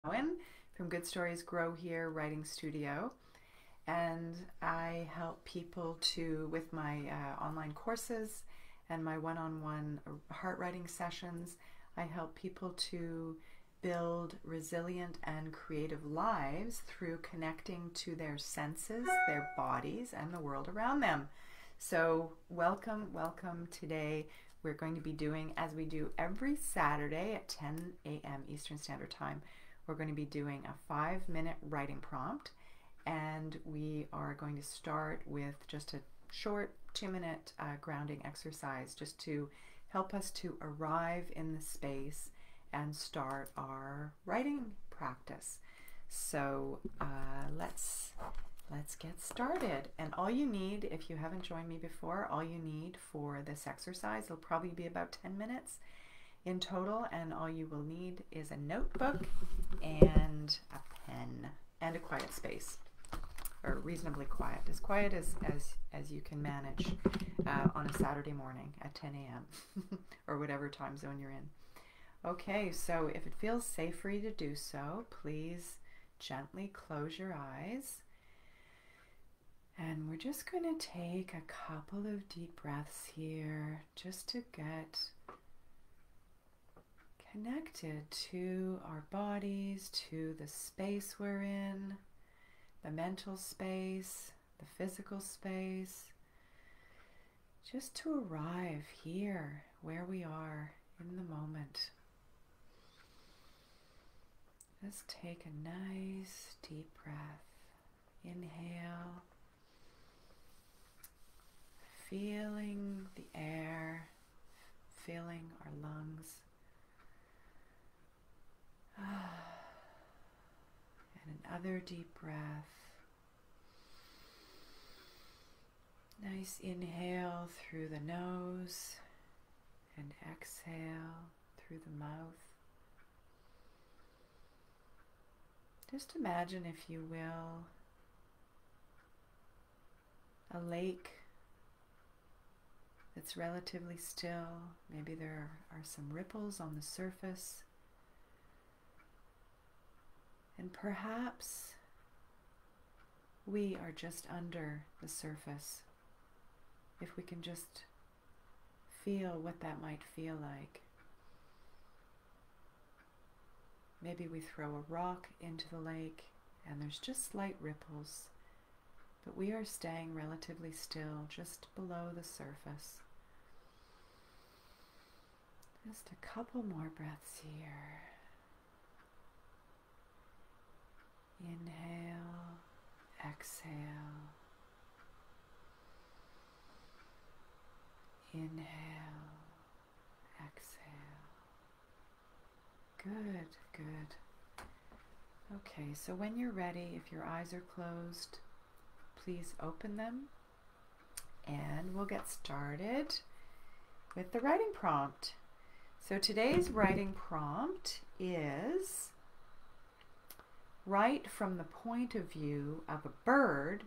From Good Stories Grow Here Writing Studio, and I help people with my online courses and my one-on-one heart writing sessions, I help people to build resilient and creative lives through connecting to their senses, their bodies, and the world around them. So welcome. Today we're going to be doing, as we do every Saturday at 10 a.m. Eastern Standard Time, we're going to be doing a 5-minute writing prompt, and we are going to start with just a short 2-minute grounding exercise just to help us to arrive in the space and start our writing practice. So let's get started. And all you need, if you haven't joined me before, all you need for this exercise, it'll probably be about 10 minutes in total, and all you will need is a notebook and a pen and a quiet space, or reasonably quiet as you can manage on a Saturday morning at 10 a.m. or whatever time zone you're in. Okay, so if it feels safe for you to do so, please gently close your eyes. And we're just going to take a couple of deep breaths here just to get connected to our bodies, to the space we're in, the mental space, the physical space, just to arrive here where we are in the moment. Just take a nice deep breath. Inhale, feeling the air, filling our lungs. And another deep breath. Nice inhale through the nose and exhale through the mouth. Just imagine, if you will, a lake that's relatively still. Maybe there are some ripples on the surface. And perhaps we are just under the surface. If we can just feel what that might feel like. Maybe we throw a rock into the lake and there's just slight ripples, but we are staying relatively still just below the surface. Just a couple more breaths here. Inhale, exhale. Inhale, exhale. Good. Okay, so when you're ready, if your eyes are closed, please open them, and we'll get started with the writing prompt. So today's writing prompt is: write from the point of view of a bird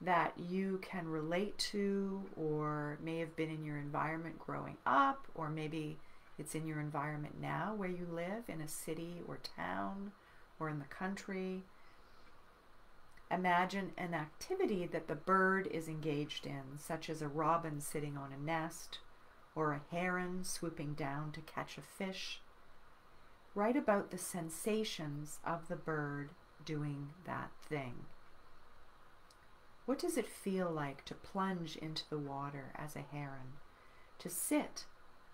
that you can relate to, or may have been in your environment growing up, or maybe it's in your environment now where you live, in a city or town or in the country. Imagine an activity that the bird is engaged in, such as a robin sitting on a nest or a heron swooping down to catch a fish. Write about the sensations of the bird doing that thing. What does it feel like to plunge into the water as a heron, to sit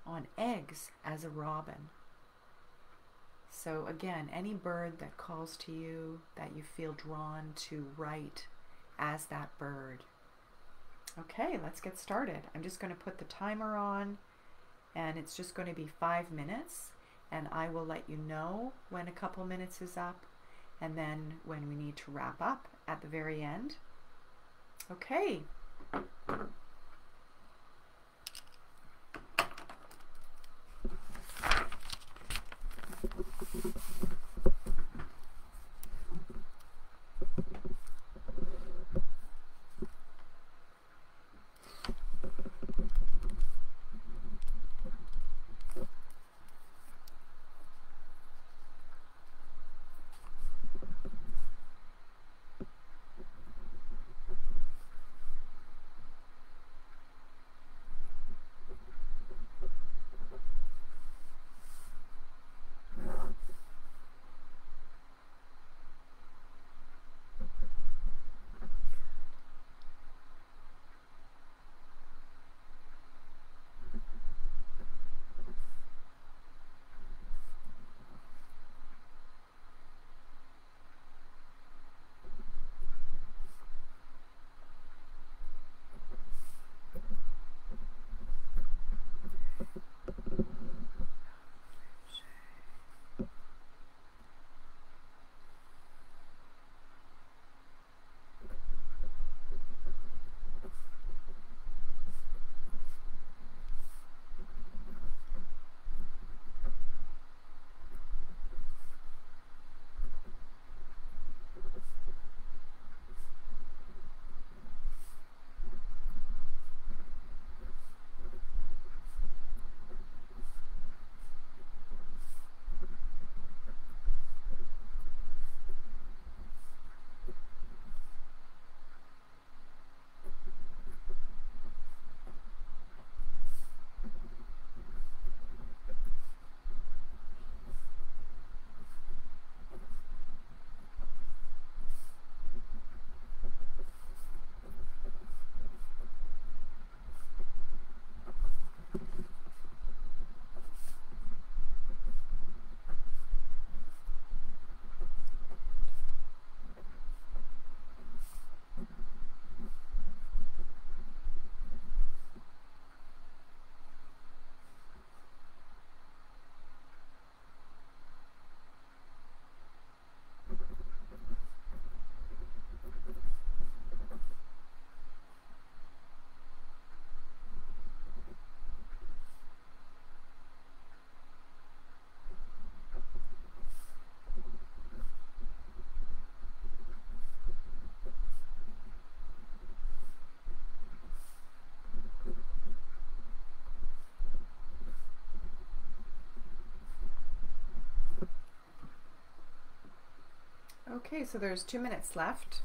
on eggs as a robin? So again, any bird that calls to you, that you feel drawn to write as that bird. Okay, let's get started. I'm just going to put the timer on, and it's just going to be 5 minutes, and I will let you know when a couple minutes is up, and then when we need to wrap up at the very end. Okay. Okay, so there's 2 minutes left.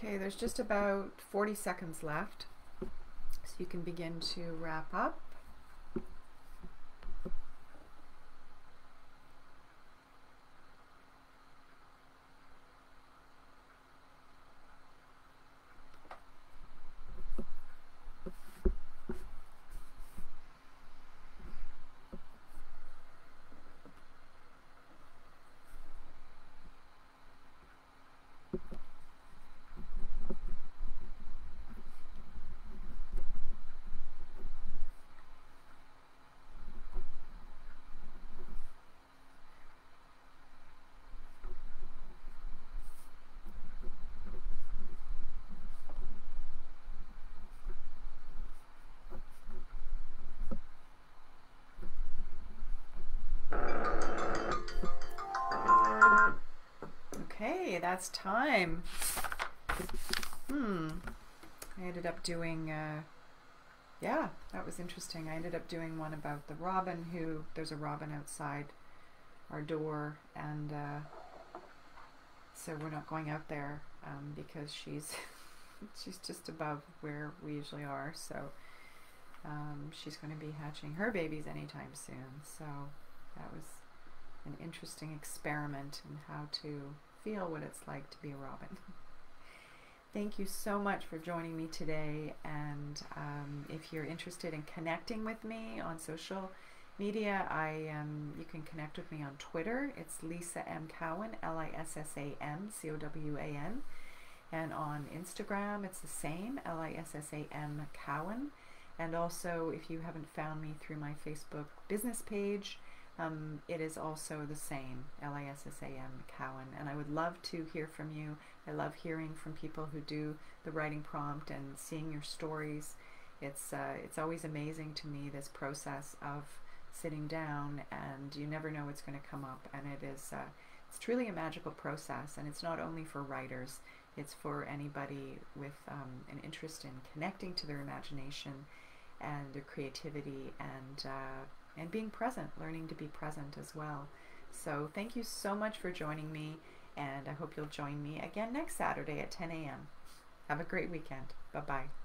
Okay, there's just about 40 seconds left, so you can begin to wrap up. Okay, that's time. I ended up doing, yeah, that was interesting. I ended up doing one about the robin there's a robin outside our door, and so we're not going out there because she's just above where we usually are, so she's going to be hatching her babies anytime soon. So that was an interesting experiment in how to feel what it's like to be a robin. Thank you so much for joining me today, and if you're interested in connecting with me on social media, you can connect with me on Twitter. It's Lisa M. Cowan, Lissam Cowan, and on Instagram it's the same, Lissam Cowan. And also, if you haven't found me through my Facebook business page, it is also the same, Lissam Cowan. And I would love to hear from you. I love hearing from people who do the writing prompt and seeing your stories. It's always amazing to me, this process of sitting down, and you never know what's going to come up. And it's truly a magical process, and it's not only for writers. It's for anybody with an interest in connecting to their imagination and their creativity, and being present, learning to be present as well. So thank you so much for joining me, and I hope you'll join me again next Saturday at 10 a.m. Have a great weekend. Bye-bye.